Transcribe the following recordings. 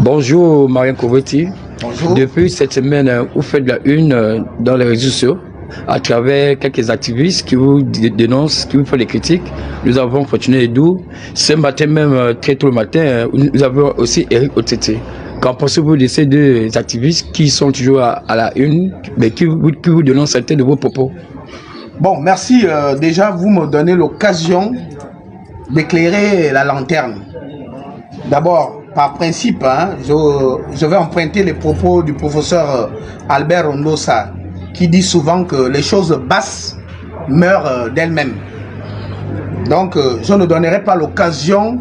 Bonjour Mariam Kobeti. Bonjour. Depuis cette semaine, vous faites la une dans les réseaux sociaux à travers quelques activistes qui vous dénoncent, qui vous font des critiques. Nous avons continué d'où. Ce matin même, très tôt le matin, nous avons aussi Eric Otete. Qu'en pensez-vous de ces deux activistes qui sont toujours à la une, mais qui vous dénoncent certains de vos propos? Bon, merci. Déjà, vous me donnez l'occasion d'éclairer la lanterne. D'abord, par principe, je vais emprunter les propos du professeur Albert Ondosa, qui dit souvent que les choses basses meurent d'elles-mêmes. Donc, je ne donnerai pas l'occasion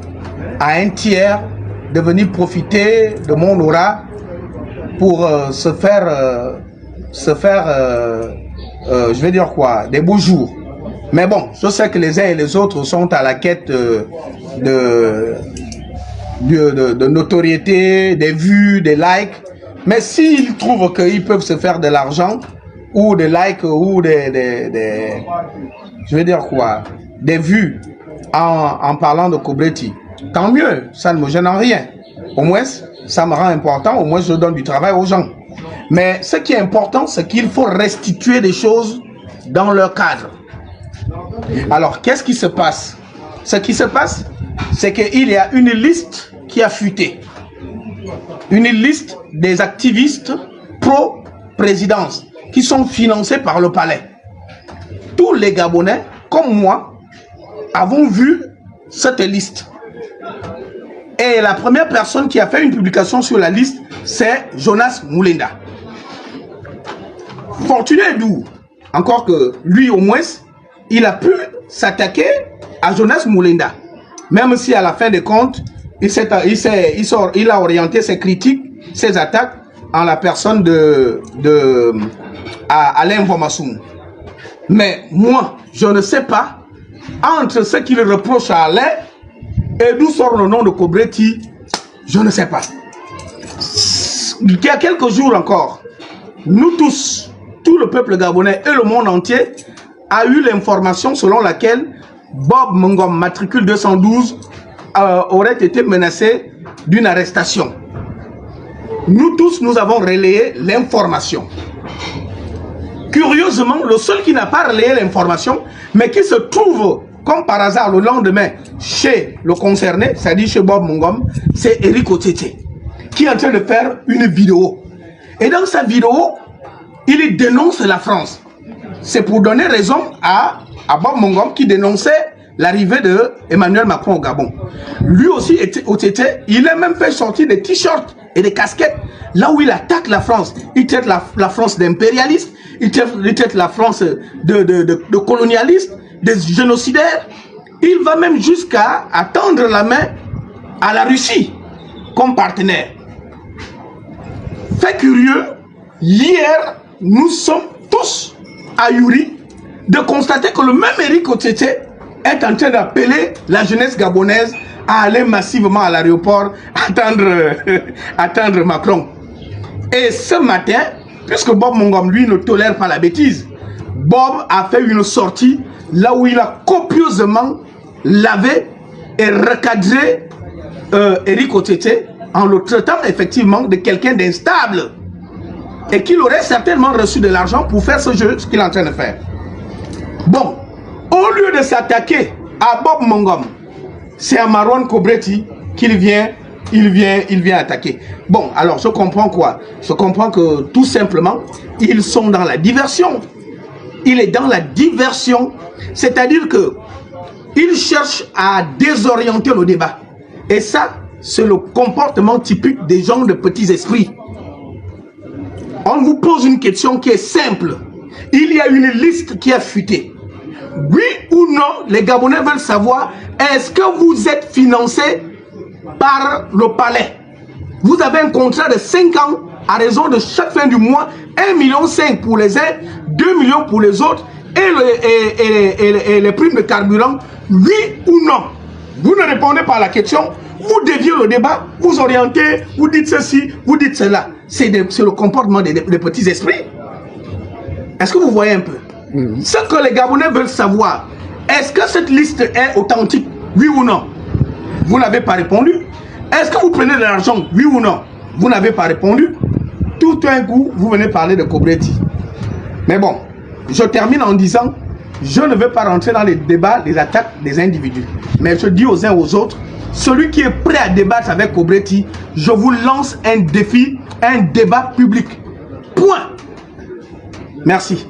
à un tiers de venir profiter de mon aura pour se faire, je vais dire quoi, des beaux jours. Mais bon, je sais que les uns et les autres sont à la quête de notoriété, des vues, des likes. Mais s'ils trouvent qu'ils peuvent se faire de l'argent, ou des likes, ou je vais dire quoi, des vues en parlant de Kobeti, tant mieux, ça ne me gêne en rien. Au moins, ça me rend important, au moins je donne du travail aux gens. Mais ce qui est important, c'est qu'il faut restituer des choses dans leur cadre. Alors, qu'est-ce qui se passe? Ce qui se passe, c'est qu'il y a une liste qui a fuité. Une liste des activistes pro-présidence qui sont financés par le palais. Tous les Gabonais, comme moi, avons vu cette liste. Et la première personne qui a fait une publication sur la liste, c'est Jonas Moulinda. Fortuné d'où? Encore que lui, au moins, il a pu s'attaquer à Jonas Moulinda. Même si à la fin des comptes, il a orienté ses critiques, ses attaques en la personne Alain Vomassoum. Mais moi, je ne sais pas, entre ce qu'il reproche à Alain et d'où sort le nom de Kobeti, je ne sais pas. Il y a quelques jours encore, nous tous, tout le peuple gabonais et le monde entier a eu l'information selon laquelle Bob Mungom, matricule 212, aurait été menacé d'une arrestation. Nous tous, nous avons relayé l'information. Curieusement, le seul qui n'a pas relayé l'information, mais qui se trouve, comme par hasard, le lendemain, chez le concerné, c'est-à-dire chez Bob Mungom, c'est Eric Otete, qui est en train de faire une vidéo. Et dans sa vidéo, il dénonce la France. C'est pour donner raison à Bob Mungom qui dénonçait l'arrivée de Emmanuel Macron au Gabon. Lui aussi, Otete, il a même fait sortir des t-shirts et des casquettes là où il attaque la France. Il traite la France d'impérialiste, il traite la France de colonialiste, de génocidaire. Il va même jusqu'à tendre la main à la Russie comme partenaire. Fait curieux, hier, nous sommes tous ahuris de constater que le même Eric Otete est en train d'appeler la jeunesse gabonaise à aller massivement à l'aéroport attendre Macron. Et ce matin, puisque Bob Mungom, lui, ne tolère pas la bêtise, Bob a fait une sortie là où il a copieusement lavé et recadré Eric Otete en le traitant effectivement de quelqu'un d'instable et qu'il aurait certainement reçu de l'argent pour faire ce jeu, ce qu'il est en train de faire. Bon, au lieu de s'attaquer à Bob Mungom, c'est à Marwan Kobeti qu'il vient attaquer. Bon, alors je comprends quoi? Je comprends que tout simplement, ils sont dans la diversion. Il est dans la diversion, c'est-à-dire que il cherche à désorienter le débat. Et ça, c'est le comportement typique des gens de petits esprits. On vous pose une question qui est simple. Il y a une liste qui a fuité. Oui ou non, les Gabonais veulent savoir, est-ce que vous êtes financé par le palais? Vous avez un contrat de 5 ans à raison de chaque fin du mois, 1,5 million pour les uns, 2 millions pour les autres, et les primes de carburant, oui ou non? Vous ne répondez pas à la question, vous déviez le débat, vous orientez, vous dites ceci, vous dites cela. C'est le comportement des petits esprits. Est-ce que vous voyez un peu? Ce que les Gabonais veulent savoir, est-ce que cette liste est authentique, oui ou non? Vous n'avez pas répondu. Est-ce que vous prenez de l'argent, oui ou non? Vous n'avez pas répondu. Tout un coup, vous venez parler de Kobretti. Mais bon, je termine en disant, je ne veux pas rentrer dans les débats, les attaques des individus. Mais je dis aux uns aux autres, celui qui est prêt à débattre avec Kobretti, je vous lance un défi, un débat public. Point. Merci.